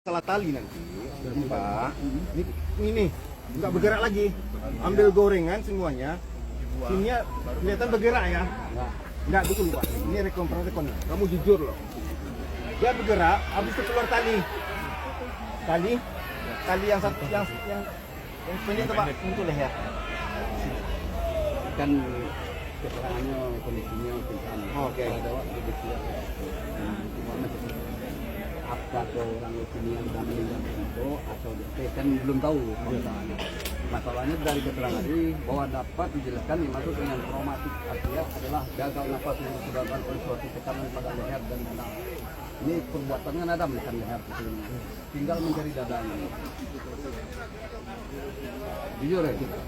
Salah tali nanti, Pak. Ini nih, nggak bergerak lagi. Ambil gorengan semuanya. Sini ya, kelihatan bergerak ya? Nggak betul Pak. Ini rekon. Kamu jujur loh. Dia bergerak, habis itu keluar tali. Tali yang satu, yang pendek tuh Pak, untuk leher. Kan keterangannya kondisinya pingsan. Oke. Ada waktu dia apa ke orang sini yang sudah meninggal itu atau kan belum tahu masalahnya dari keterangan ini bahwa dapat dijelaskan dimaksud dengan traumatik artinya adalah gagal nafas yang disebabkan oleh suatu tekanan pada leher dan dada. Ini perbuatannya ada menekan leher sebelumnya, tinggal mencari dadanya. Jujur ya kita.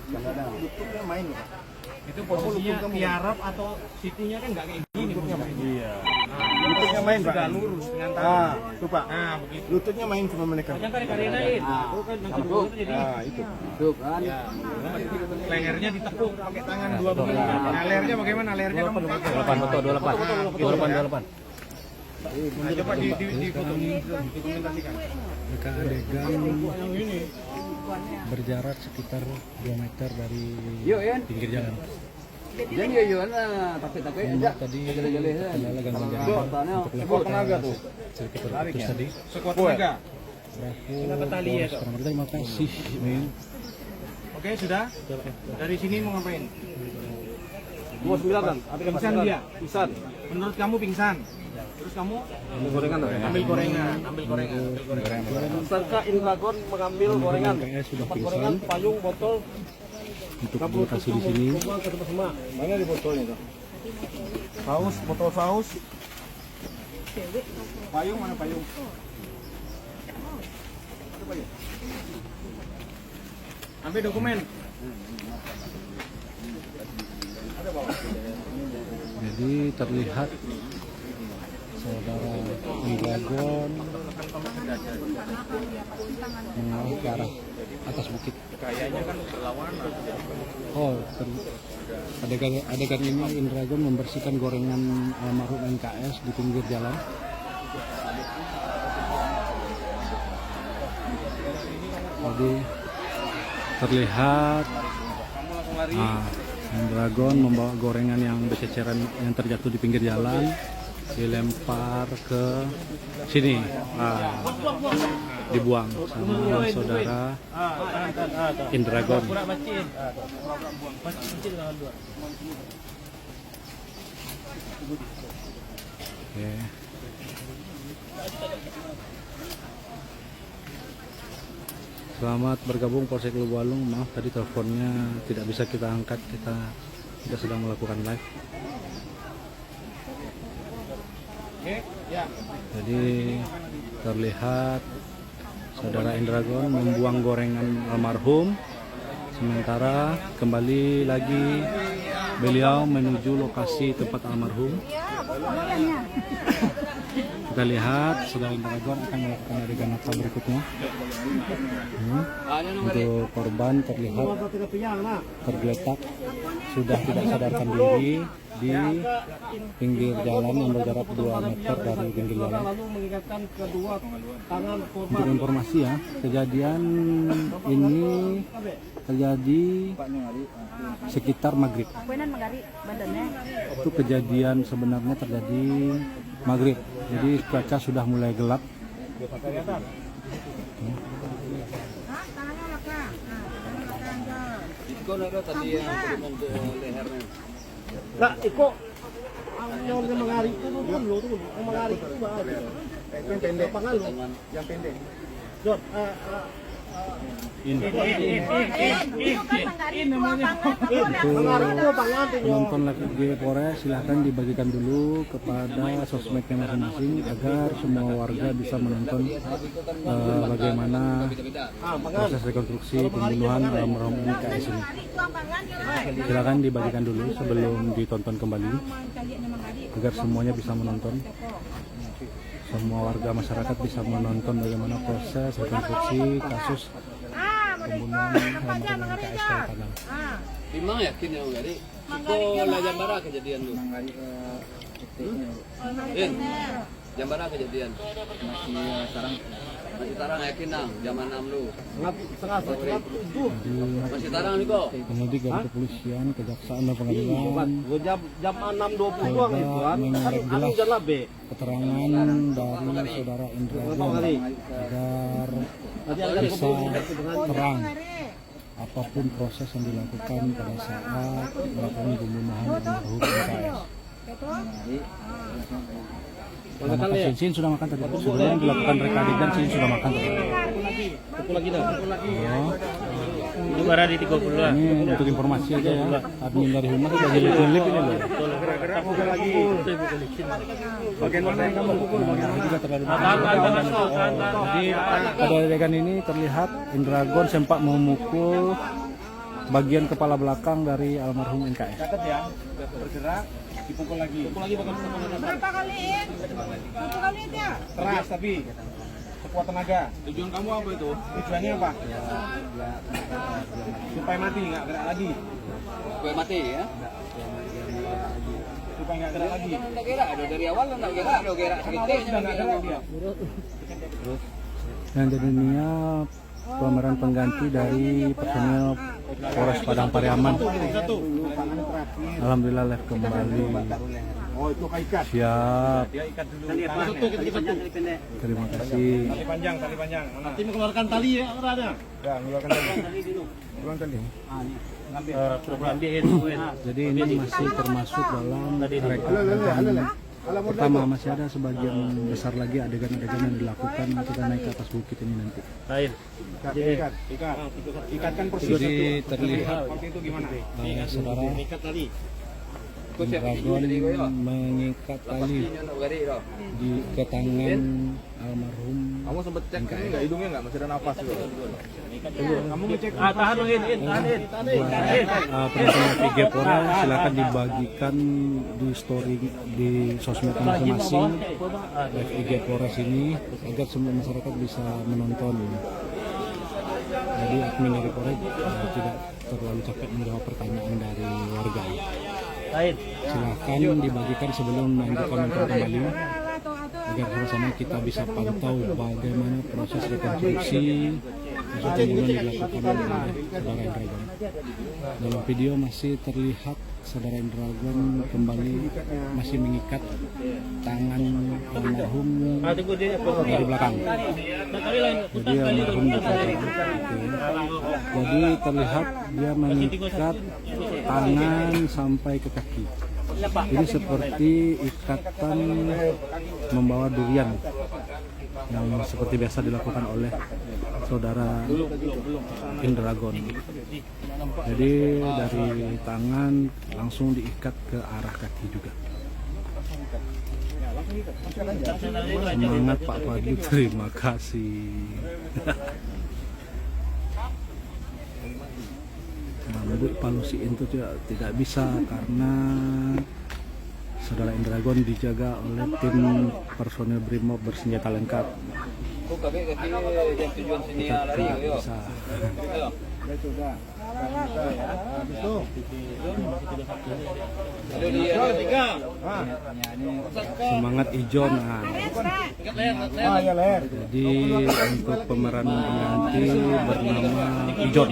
Kadang-kadang Lututnya main Pak. Itu posisinya tiarap atau situnya kan nggak kayak gini. Iya. Lututnya main Pak. Sudah lurus dengan tangan. Ah, tuh Pak. Nah, begitu. Lututnya main sama mereka. Macam kare-kare lain. Itu kan yang kedua itu jadi Itu. itu kan lehernya ditekuk pakai tangan dua begini. Nah, lehernya bagaimana? Lehernya kamu 28. Nah, coba di foto dokumentasikan. Mereka adegan berjarak sekitar 2 meter dari yuk ya pinggir jalan. jadi ya tapi aja Tadi jale-jale kendala gangguan kalau jalan faktanya untuk tenaga tuh. sedikit terputus tadi. Sekuat tenaga. Kenapa tali ya, Dok? Terima kasih, men. Oke, sudah. Dari sini mau ngapain? 29 kan Pingsan dia. pisan Menurut kamu pingsan. Terus kamu gorengan ambil gorengan. serta Indragon mengambil gorengan PS sudah gorengan pingsan payung botol untuk lokasi di sini. mana di botolnya tuh Saus, botol saus. Payung mana payung? Ambil dokumen. Jadi terlihat saudara Indragon mengarah ke arah atas bukit. Kayaknya kan berlawanan. Oh, adegan ini Indragon membersihkan gorengan almarhum NKS di pinggir jalan. Jadi terlihat Indragon membawa gorengan yang berceceran yang terjatuh di pinggir jalan dilempar ke sini, dibuang sama saudara Indragon. Oke. Selamat bergabung Polsek Lubalung. Maaf tadi teleponnya tidak bisa kita angkat, kita sedang melakukan live. Oke, ya. Jadi terlihat saudara Indragon membuang gorengan almarhum, sementara kembali lagi beliau menuju lokasi tempat almarhum. Kita lihat saudara Indragon akan melakukan adegan apa berikutnya. Untuk korban terlihat tergeletak sudah tidak sadarkan diri di pinggir jalan yang berjarak 2 meter dari pinggir jalan. Untuk informasi ya, kejadian ini terjadi sekitar maghrib. Itu kejadian sebenarnya terjadi maghrib. Jadi cuaca sudah mulai gelap. tadi yang lehernya Nah, Iko yang mengari itu dulu yang mengari itu bahaya. Yang pendek, yang pendek. Jod, Untuk penonton live IG Polres silahkan dibagikan dulu kepada sosmednya masing-masing agar semua warga bisa menonton bagaimana proses rekonstruksi pembunuhan almarhum NKS ini. Silahkan dibagikan dulu sebelum ditonton kembali agar semuanya bisa menonton. Semua warga masyarakat bisa menonton bagaimana proses rekonstruksi kasus pembunuhan almarhum NKS Padang. Memang yakin ya Ugari Sekolah Jambara kejadian lu. Jambara kejadian. Masih tarang yakin nang zaman 6 lu. Masih tarang nih kok. Penyidik dari kepolisian, kejaksaan dan pengadilan Jam 6.20 doang itu kan. mengenai jelas keterangan dari saudara Indra agar bisa terang apapun proses yang dilakukan pada saat melakukan pembunuhan almarhum MKS. Sin sudah makan tadi. Sebelum dilakukan reka adegan, Sin sudah makan tadi. Pukul lagi dah. Oh, Ini baru di 30-an. ini untuk informasi aja ya. Admin dari humas sudah jadi klip ini loh. Gerak-gerak pukul lagi. Bagian mana yang kamu pukul? Bagian mana? Juga terlalu Jadi pada adegan ini terlihat Indragon sempat memukul bagian kepala belakang dari almarhum NKS. Catat ya. Bergerak, dipukul lagi. Pukul lagi bakal Berapa kaliin? Satu kali aja. keras tapi sekuat tenaga. Tujuan kamu apa itu? Tujuannya apa? Supaya mati nggak gerak lagi. Gue mati ya. Supaya nggak gerak lagi. Enggak gerak, ada dari awal enggak gerak, lo gerak sedikit Sudah nggak gerak dia. Dan jadinya pemeran pengganti dari personil Polres Padang Pariaman. Alhamdulillah live kembali. Oh itu kaikat. Siap. Dia ikat dulu. Terima kasih. Tali panjang, tali panjang. Mana? Nanti mengeluarkan tali ya orangnya. Ya, ngeluarkan tali. Ngeluarkan tali. Jadi ini masih termasuk dalam reka Halo, halo, halo. adegan pertama. Masih ada sebagian besar lagi adegan-adegan yang dilakukan kita naik ke atas bukit ini nanti. Lain. Ikat. Ikatkan persis. Jadi terlihat Seperti itu gimana? saudara Ikat tali. Indragon mengikat tali di ke tangan almarhum. Kamu sempet cek ini nggak hidungnya nggak masih ada nafas gitu. Kamu ngecek Tahan tahan. Penonton IG Pora silakan dibagikan di story di sosmed masing-masing live IG Polres ini agar semua masyarakat bisa menonton. Jadi admin dari Polres tidak terlalu capek menjawab pertanyaan dari warga. Lain. Silakan dibagikan sebelum melanjutkan komentar kembali agar sama-sama kita bisa pantau bagaimana proses rekonstruksi yang dilakukan oleh saudara Indragon. Dalam video masih terlihat saudara Indragon kembali masih mengikat tangan almarhum dari belakang. Jadi almarhum di belakang. Jadi terlihat dia mengikat tangan sampai ke kaki. Ini seperti ikatan membawa durian yang seperti biasa dilakukan oleh saudara Indragon. Jadi dari tangan langsung diikat ke arah kaki juga. Semangat Pak Fadli, terima kasih. Rambut palusiin itu tidak bisa karena saudara Indragon dijaga oleh tim personel Brimob bersenjata lengkap. Kita tidak bisa. Semangat Ijon. Jadi untuk pemeran pengganti bernama Ijon.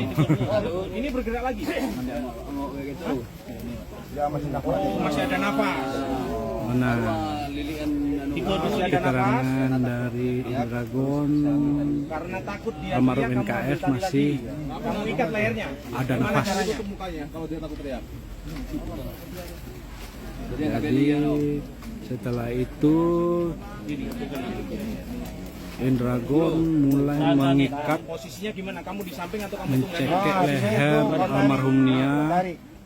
Ini bergerak lagi. Ya masih ada nafas. Mana Masih ada keterangan nafas. dari Indragon Karena takut dia almarhum NKS masih kamu ikat lehernya. ada nafas. Tutup mukanya kalau dia takut teriak. Jadi setelah itu Indragon mulai mengikat, Posisinya gimana? Kamu di samping atau kamu mencekik leher almarhumnya,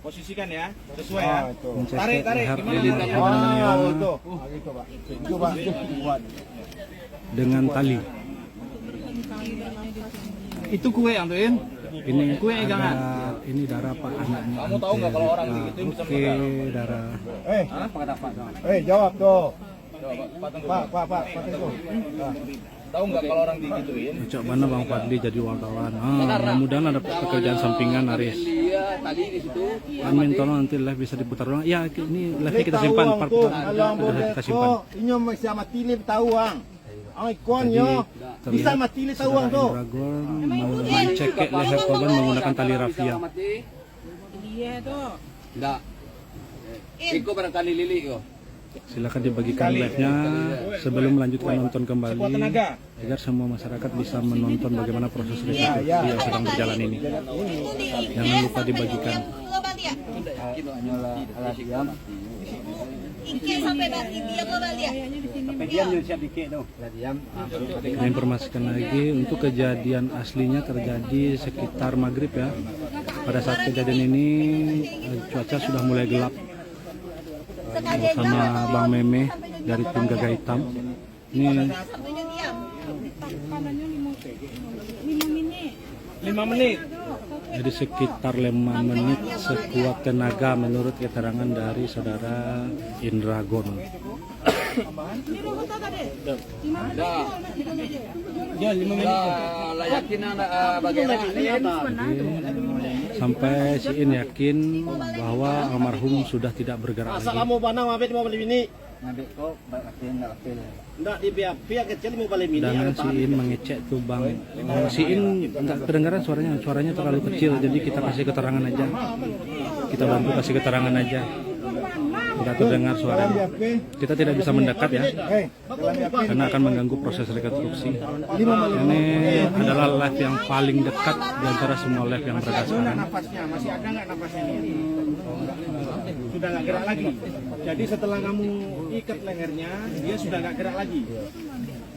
Posisikan ya, sesuai ya. mencekik leher Gimana? almarhumnya Itu Pak. dengan tali. Itu kue yang tuin. Ini Kue jangan. ini darah Pak anaknya. Kamu tahu nggak kalau orang Nah, gitu bisa oke, darah. Jawab tuh. Pak, pakai tuh. Tahu nggak kalau orang digituin? Cocok mana Bang Fadli jadi wartawan. Mudah-mudahan ada pekerjaan sampingan Aris. Dia tadi di situ. Amin, tolong nanti live bisa diputar ulang. Ya, ini live kita simpan. Kita simpan. Inyo masih matili tawang. Ang ikonyo bisa matili tawang to. Dragon mau mencekek leher korban menggunakan tali rafia. Iya tuh. Enggak. Iko barangkali lili kok. Silakan dibagikan live-nya sebelum melanjutkan nonton kembali agar semua masyarakat bisa menonton bagaimana proses rekonstruksi yang sedang berjalan ini. Jangan lupa dibagikan. Saya informasikan lagi untuk kejadian aslinya terjadi sekitar maghrib ya. Pada saat kejadian ini cuaca sudah mulai gelap. Sama Bang Meme dari tim Gagah Hitam. Ini 5 menit. jadi sekitar 5 menit sekuat tenaga menurut keterangan dari saudara Indragon. Ya 5 menit. Layakin bagaimana Sampai si In yakin bahwa almarhum sudah tidak bergerak lagi. Mau panang mabit mau beli bini. Nabi kok Enggak di pihak kecil mau beli bini. Dan si In mengecek tuh Bang. Si In enggak kedengaran suaranya terlalu kecil, jadi kita kasih keterangan aja. Kita bantu kasih keterangan aja. Tidak terdengar suaranya. Kita tidak bisa mendekat ya, karena akan mengganggu proses rekonstruksi. Ini adalah live yang paling dekat di antara semua live yang berada sekarang. Napasnya masih ada nggak napasnya ini? Sudah nggak gerak lagi. Jadi setelah kamu ikat lehernya, dia sudah nggak gerak lagi.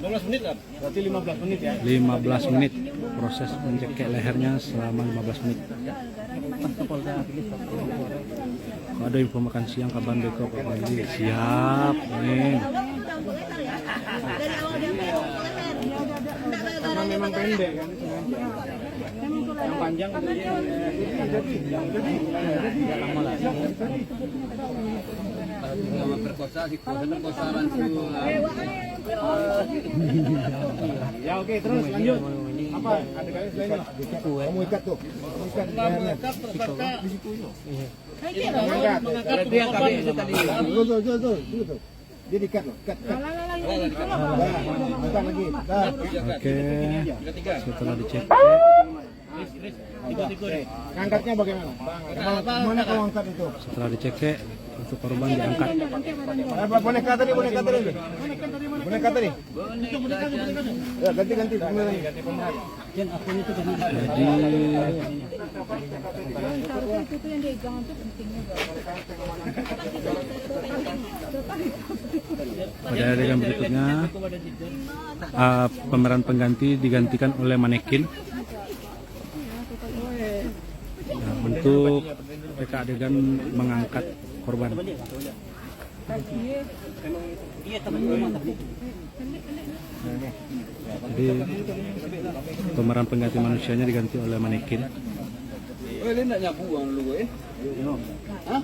12 menit kan? Berarti 15 menit ya? 15 menit proses mencekek lehernya selama 15 menit. Kalau ada info makan siang kabar Beko Pak Fadli. Siap nih. Karena memang pendek kan? Yang panjang berkosa si berkosa langsung. Ya oke, terus lanjut. Apa? Ada kali selain kamu ikat tuh. Kamu ikat lehernya. Di situ yuk. Angkat. Berarti yang kami itu tadi. Tuh. Dia diikat loh. Ikat. Angkat lagi. Oke. Setelah dicek. Angkatnya bagaimana? Mana kau angkat itu? Setelah dicek untuk korban diangkat. Boneka tadi. Boneka tadi. Ya, ganti. Jadi pada adegan berikutnya pemeran pengganti digantikan oleh manekin. Nah, untuk reka adegan mengangkat korban. Jadi pemeran pengganti manusianya diganti oleh manekin. Ini enggak nyapu lu Hah?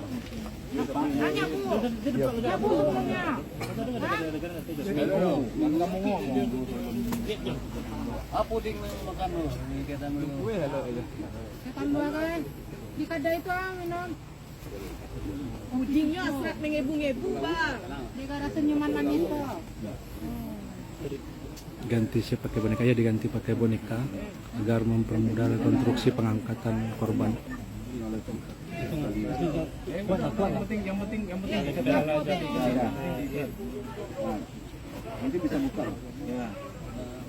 Apa ding makan lu? Ini kita mau kue Di kada itu minum. Kucingnya asrak mengebu-ngebu bang. Di kada senyuman itu. Ganti si pakai boneka ya, diganti pakai boneka agar mempermudah rekonstruksi pengangkatan korban. Yang penting nanti bisa buka. Ya.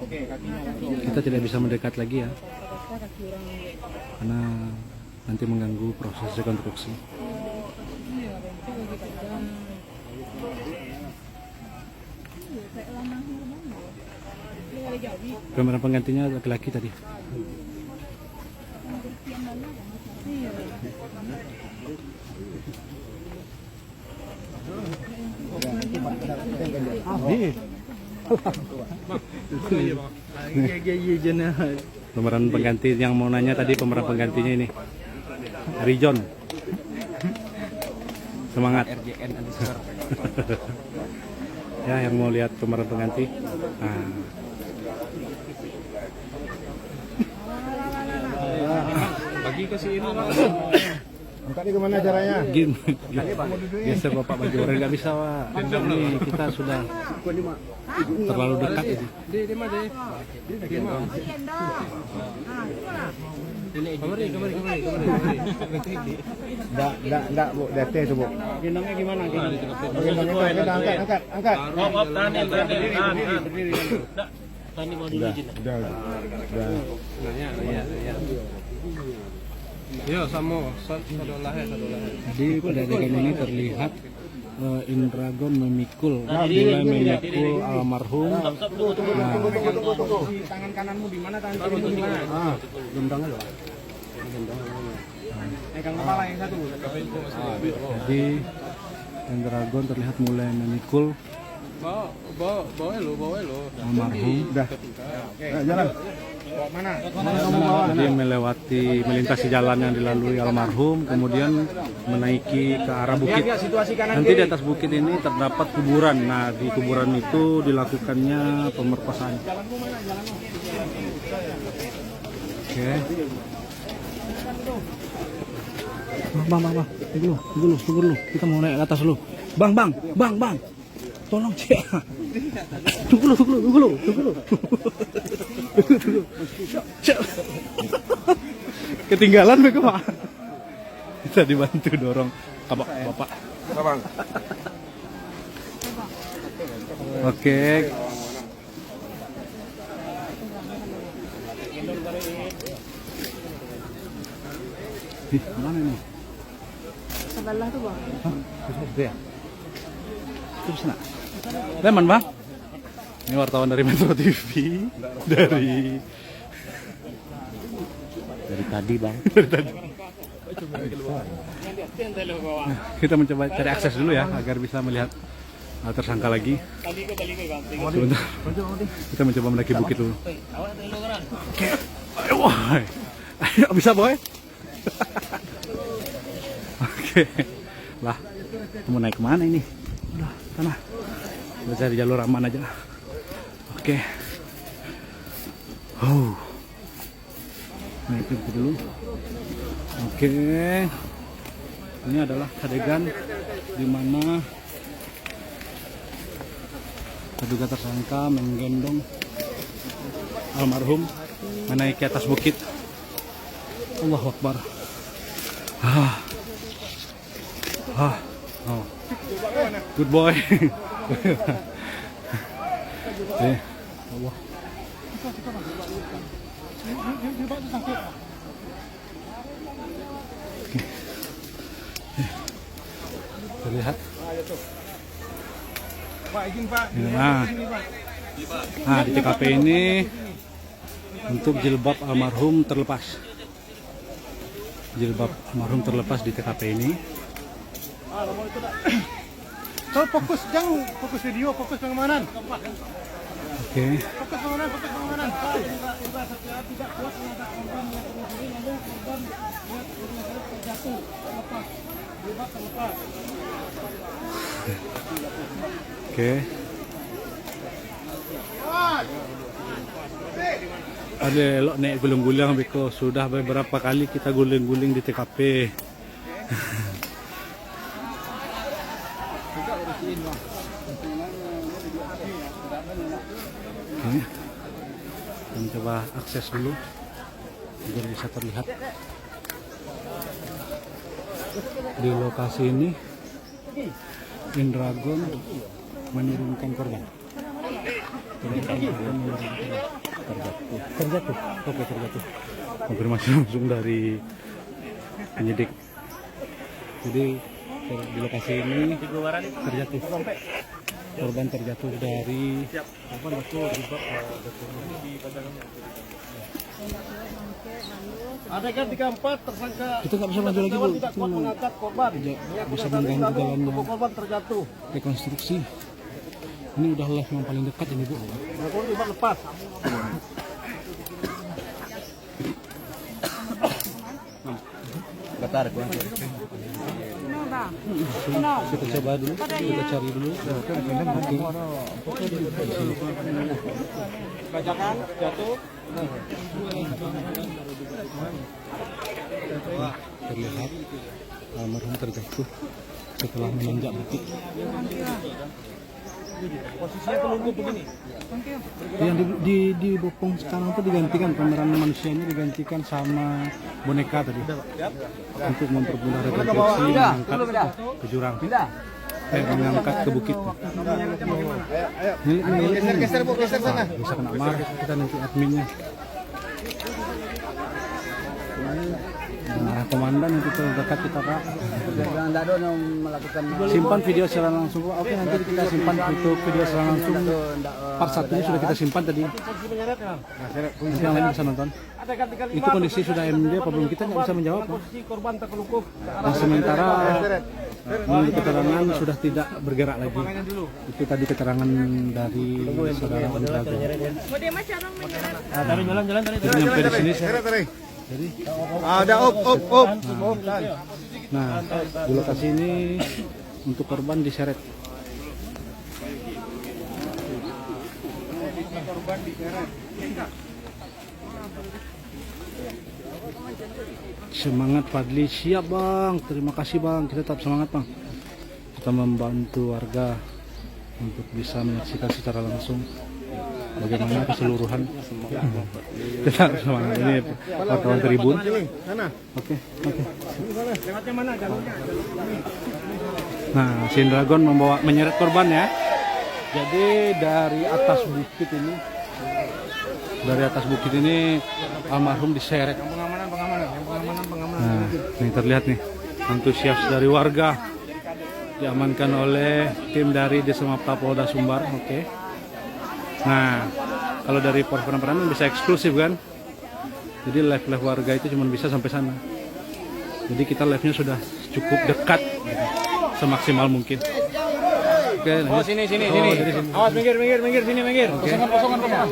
Oke, kakinya. Kita tidak bisa mendekat lagi ya, karena nanti mengganggu proses rekonstruksi. Pemeran penggantinya laki-laki tadi. Pemeran pengganti yang mau nanya tadi, pemeran penggantinya ini Rijon. Semangat. Ya, yang mau lihat pemeran pengganti. Nah, Bagi ke si ini lah. Buka ini kemana caranya? Gini, geser bapak baju orang nggak bisa pak. Ini kita sudah terlalu dekat ini. Kemari. Enggak, Bu. DT itu, Bu. Gendongnya gimana? Angkat. Berdiri. Tani mau dulu izin. Udah. Nanya. Yo, samo sadolah. Di pada adegan ini terlihat Indragon memikul almarhum. Tunggu. Tangan kananmu di mana? Tangan kirimu di mana? Gendongnya loh. Pegang kepala yang satu. Jadi Indragon terlihat mulai memikul Bawa lo. almarhum. Udah. Jalan. Bawa mana? Dia melintasi jalan yang dilalui almarhum, kemudian menaiki ke arah bukit. Situasi kanan Nanti di atas bukit ini terdapat kuburan. Nah, di kuburan itu dilakukannya pemerkosaan. Oke. Bang. Tunggu dulu. Kita mau naik ke atas dulu. Bang. Tolong cek. Tunggu dulu. Cek. Ketinggalan mereka Pak. Kita dibantu dorong Bapak. Oke. Mana ini? Sebelah tuh bang. Hah? Itu ya? Itu sana. Leman bang. Ini wartawan dari Metro TV. Dari tadi bang. Kita mencoba cari akses dulu ya agar bisa melihat tersangka lagi. Sebentar. Kita mencoba mendaki bukit dulu. Oke. Ayo, bisa boy. Oke. Lah, mau naik kemana ini? Udah, sana. Kita cari jalur aman aja. Oke. Naik ke bukit dulu. Oke. Ini adalah adegan di mana terduga tersangka menggendong almarhum menaiki atas bukit. Allahu Akbar. Oh. Good boy. Allah. Terlihat. Pak, izin Pak. Nah, di TKP ini untuk jilbab almarhum terlepas. Jilbab almarhum terlepas di TKP ini. So, jangan fokus video, fokus pengamanan. Oke. Fokus pengamanan. Oke. Ada elok naik guling-guling beko. Sudah beberapa kali kita guling-guling di TKP. Oke. Kita mencoba akses dulu agar bisa terlihat di lokasi ini. Indragon menurunkan korban. Terjatuh. Oke, terjatuh. Konfirmasi langsung dari penyidik. Jadi di lokasi ini terjatuh. Korban terjatuh dari Adegan 34 tersangka kita nggak bisa maju lagi Bu. tidak kuat mengangkat korban. Bisa mengganggu jalannya Korban terjatuh. rekonstruksi. Ini udah live yang paling dekat ini Bu. Korban tiba lepas. Tarik bang. Kita coba dulu, kita cari dulu. Bajakan jatuh. Terlihat almarhum terjatuh setelah menginjak bukit. Posisinya telungkup begini. Yang di Bopong sekarang tuh digantikan pemeran manusianya digantikan sama boneka tadi untuk mempermudah rekonstruksi mengangkat ke jurang, mengangkat ke bukit. Geser Bu, geser sana. Bisa kena marah kita nanti adminnya. Nah, komandan itu terdekat kita Pak. Yang tidak ada melakukan Simpan video secara langsung Pak. Oke, nanti kita simpan untuk video secara langsung. Part 1-nya sudah kita simpan tadi. Nanti yang lain bisa nonton. Itu kondisi sudah MD apa belum kita nggak bisa menjawab Pak. Korban terkelukuf. Nah, sementara menurut keterangan sudah tidak bergerak lagi. Itu tadi keterangan dari saudara Ondrago. Mau dia mas orang menyeret. Tarik jalan-jalan tadi. Jadi sampai di sini saya. Jadi ada op. Nah, di lokasi ini untuk korban diseret. Semangat Fadli, siap Bang. Terima kasih Bang. Kita tetap semangat Bang. Kita membantu warga untuk bisa menyaksikan secara langsung bagaimana keseluruhan. Kita semangat ini wartawan Tribun. Oke. Lewatnya mana jalurnya? Nah, Sin Dragon menyeret korban ya. Jadi dari atas bukit ini, almarhum diseret. Pengamanan. Nah, ini terlihat nih antusias dari warga diamankan oleh tim dari Desemapta Polda Sumbar. Oke. Nah, kalau dari Polres Padang bisa eksklusif kan? Jadi live warga itu cuma bisa sampai sana. Jadi kita live-nya sudah cukup dekat, gitu, semaksimal mungkin. Oke, Oh, sini. dari sini. Awas minggir sini minggir. Oke. Kosongan.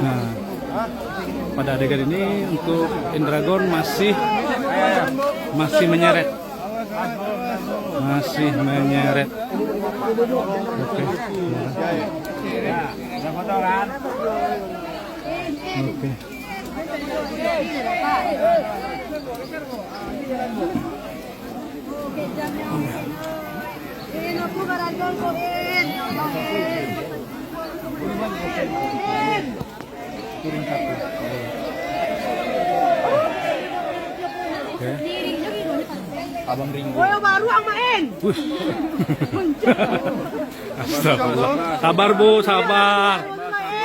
Nah, pada adegan ini untuk Indragon masih menyeret. Oke. Oke. In aku garagol ko in. Oke. Abang Ringo. Boyo baru ang main. Astagfirullah. Sabar Bu, sabar.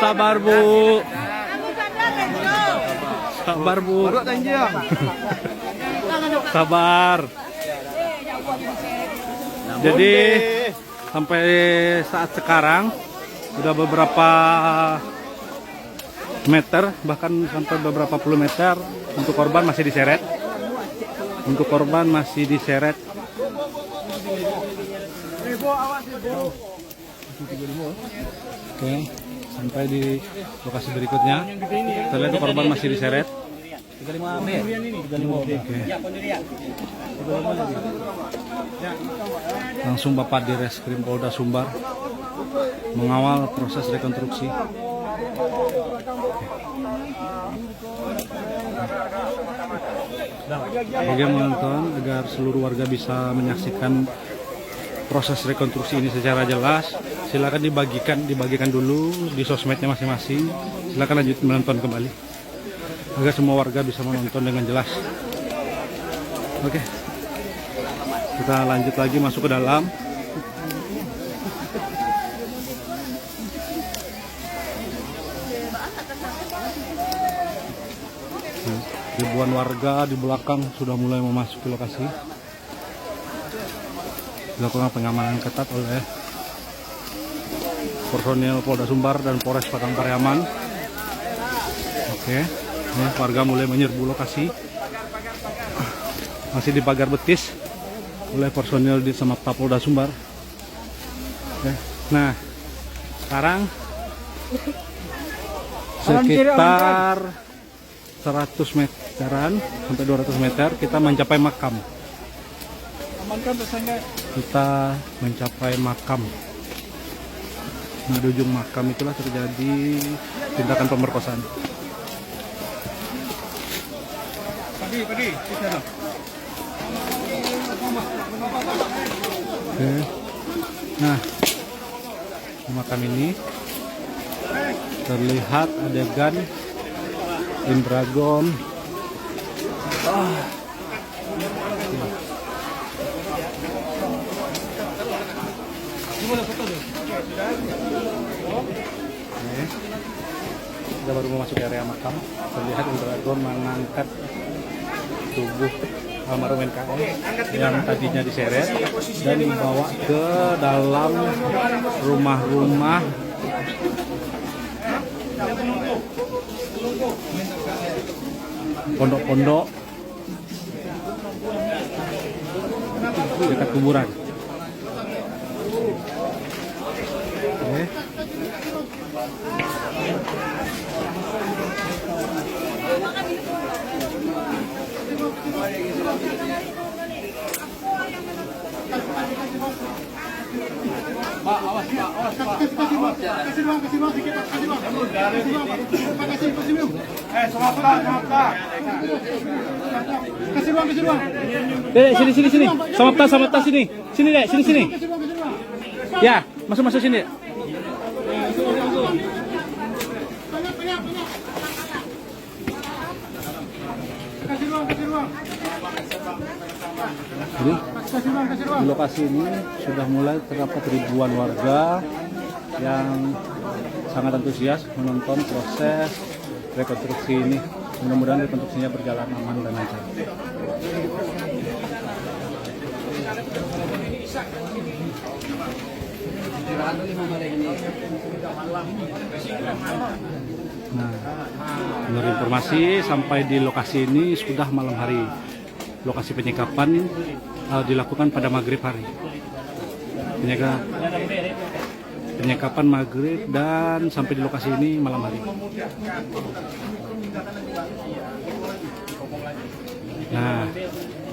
Sabar Bu. Aku sadar Renzo. Sabar Bu. Sabar. Jadi sampai saat sekarang sudah beberapa meter, bahkan sampai beberapa puluh meter untuk korban masih diseret. Oke, sampai di lokasi berikutnya. Kita lihat korban masih diseret. Oke. Langsung Bapak Direskrim Polda Sumbar mengawal proses rekonstruksi. Bagi yang menonton agar seluruh warga bisa menyaksikan proses rekonstruksi ini secara jelas, silakan dibagikan dulu di sosmednya masing-masing. Silakan lanjut menonton kembali agar semua warga bisa menonton dengan jelas. Oke, kita lanjut lagi masuk ke dalam. Ribuan warga di belakang sudah mulai memasuki lokasi. Dilakukan pengamanan ketat oleh personil Polda Sumbar dan Polres Padang Pariaman. Oke, ini warga mulai menyerbu lokasi. Masih dipagar betis oleh personil di Desemapta Polda Sumbar. Oke. Nah, sekarang sekitar 100 meteran sampai 200 meter kita mencapai makam. Amankan tersangka. kita mencapai makam. Nah, di ujung makam itulah terjadi tindakan pemerkosaan. Padi, bisa dong. Oke. Nah, di makam ini terlihat adegan Indragon. Oke. Kita baru memasuki area makam. Terlihat Indragon mengangkat tubuh almarhum NKM yang tadinya diseret dan dibawa ke dalam rumah-rumah pondok-pondok dekat kuburan. Oke. Sini. Sama tas sini. Sini, Dek. Sini. Ya, masuk sini. Jadi, di lokasi ini sudah mulai terdapat ribuan warga yang sangat antusias menonton proses rekonstruksi ini. Mudah-mudahan rekonstruksinya berjalan aman dan lancar. Nah, menurut informasi sampai di lokasi ini sudah malam hari. Lokasi penyekapan dilakukan pada maghrib hari. Penyekapan maghrib dan sampai di lokasi ini malam hari. Nah,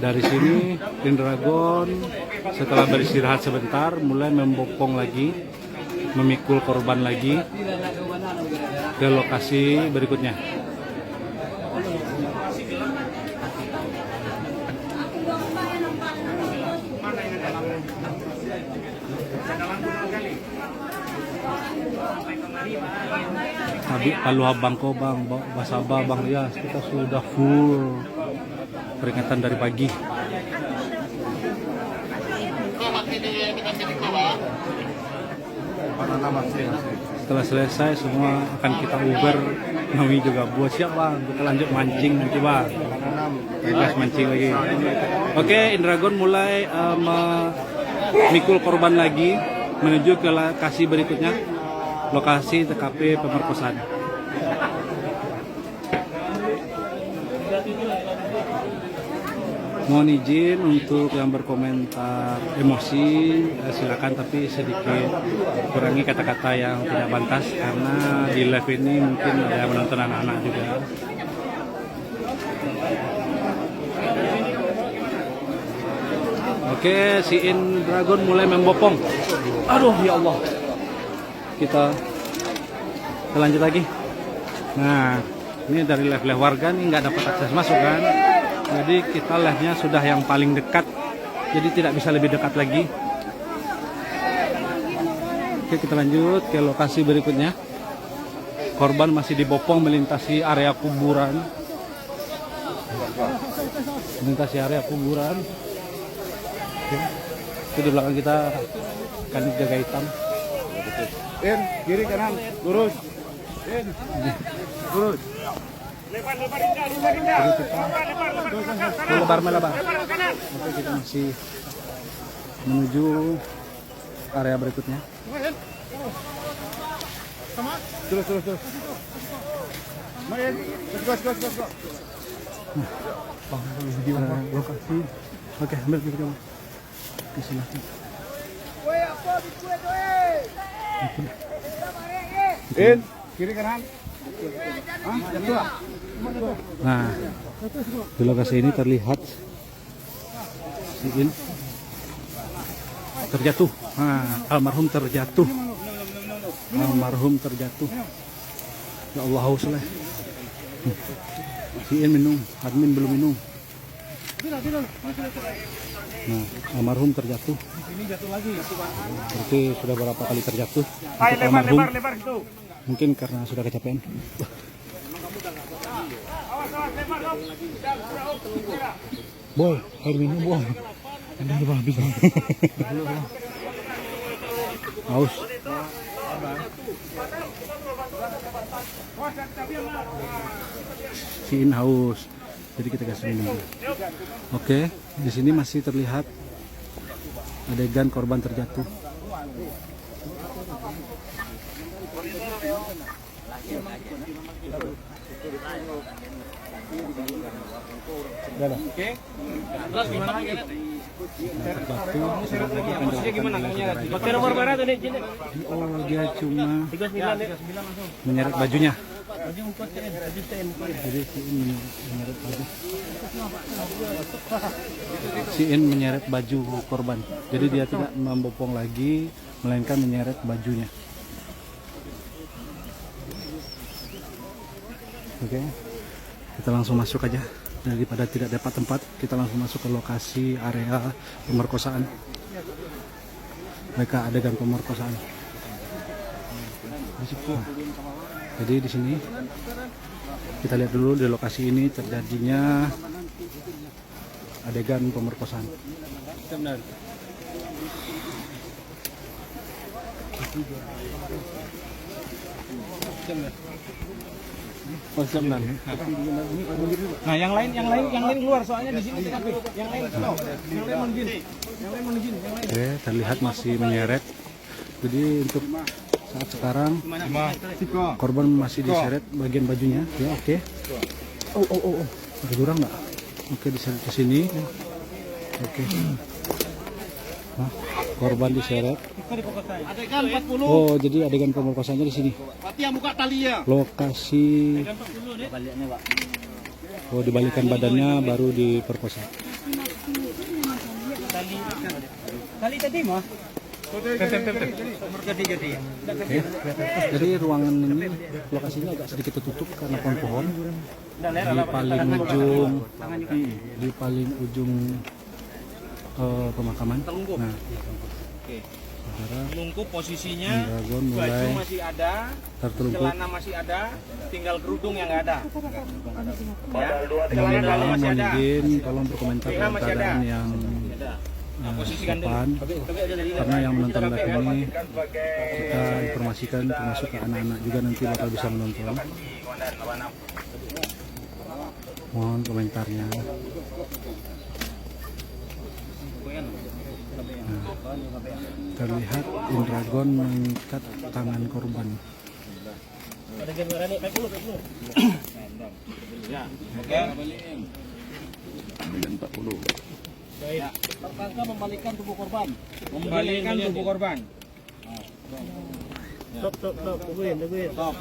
dari sini Indragon setelah beristirahat sebentar mulai membopong lagi, memikul korban lagi ke lokasi berikutnya. Palu Habangko bang, Basaba bang, ya kita sudah full peringatan dari pagi. Setelah selesai semua akan kita uber, kami juga buat siap bang, kita lanjut mancing nanti bang. Gas mancing lagi. Oke, Indragon mulai memikul korban lagi menuju ke lokasi berikutnya, lokasi TKP pemerkosaan. Mohon izin untuk yang berkomentar emosi, silakan, tapi sedikit kurangi kata-kata yang tidak pantas karena di live ini mungkin ada yang menonton anak-anak juga. Oke, si Indragon mulai membopong. Aduh, ya Allah. Kita lanjut lagi. Nah, ini dari live warga nih nggak dapat akses masuk kan. Jadi kita live-nya sudah yang paling dekat, jadi tidak bisa lebih dekat lagi. Oke, kita lanjut ke lokasi berikutnya. Korban masih dibopong melintasi area kuburan. Oke. Itu di belakang kita kanit jaga hitam. Kiri kanan, lurus. Lurus. Lebar. Oke, kita masih menuju area berikutnya. Terus. Main. Let's go. Lokasi. Oke, ambil kamu. Silakan. Kiri kanan. Nah, di lokasi ini terlihat terjatuh. Nah, almarhum terjatuh. Almarhum terjatuh. Ya Allah, haus lah. Si In minum, admin belum minum. Nah, almarhum terjatuh. Ini jatuh lagi. Berarti sudah berapa kali terjatuh? Ayo Untuk almarhum, lebar gitu. mungkin karena sudah kecapean. Boy, air minum boy. Ada di bawah bisa. Haus. Si In haus. Jadi kita kasih minum. Oke, di sini masih terlihat adegan korban terjatuh. Oke. Terus gimana? Posisinya gimana? Pakai nomor barat ini. Oh, dia cuma menyeret bajunya. Jadi si In menyeret baju. Si In menyeret baju korban. Jadi dia tidak membopong lagi, melainkan menyeret bajunya. Oke, kita langsung masuk aja. Daripada tidak dapat tempat, kita langsung masuk ke lokasi area pemerkosaan. Mereka adegan pemerkosaan. Nah, jadi di sini kita lihat dulu di lokasi ini terjadinya adegan pemerkosaan. Nah, yang lain keluar soalnya di sini TKP. Yang lain menungguin. Oke, terlihat masih menyeret. Jadi untuk saat sekarang korban masih diseret bagian bajunya. Ya, oke. Oh. Ada kurang nggak? Oke, diseret ke sini. Oke. Nah, korban diseret. Adegan 40. Oh, jadi adegan pemerkosaannya di sini. Berarti yang buka talinya. Lokasi. Oh, dibalikan badannya baru diperkosa. Tali tadi mah. Jadi. Oke. Jadi ruangan ini lokasinya agak sedikit tertutup karena pohon-pohon. Di paling ujung pemakaman. Nah, saudara, Lungkup posisinya. Dragon Baju mulai masih ada, tertelungkup. celana masih ada, tinggal kerudung yang nggak ada. Ya, Mohon celana dalam masih ada. izin, tolong berkomentar BH dalam masih ada. keadaan yang Posisikan dulu. sopan. Karena yang menonton live ini kita informasikan termasuk ke anak-anak juga nanti bakal bisa menonton. Mohon komentarnya. Nah, terlihat Indragon mengikat tangan korban. Oke. Tersangka membalikkan tubuh korban. Membalikkan tubuh korban. Stop.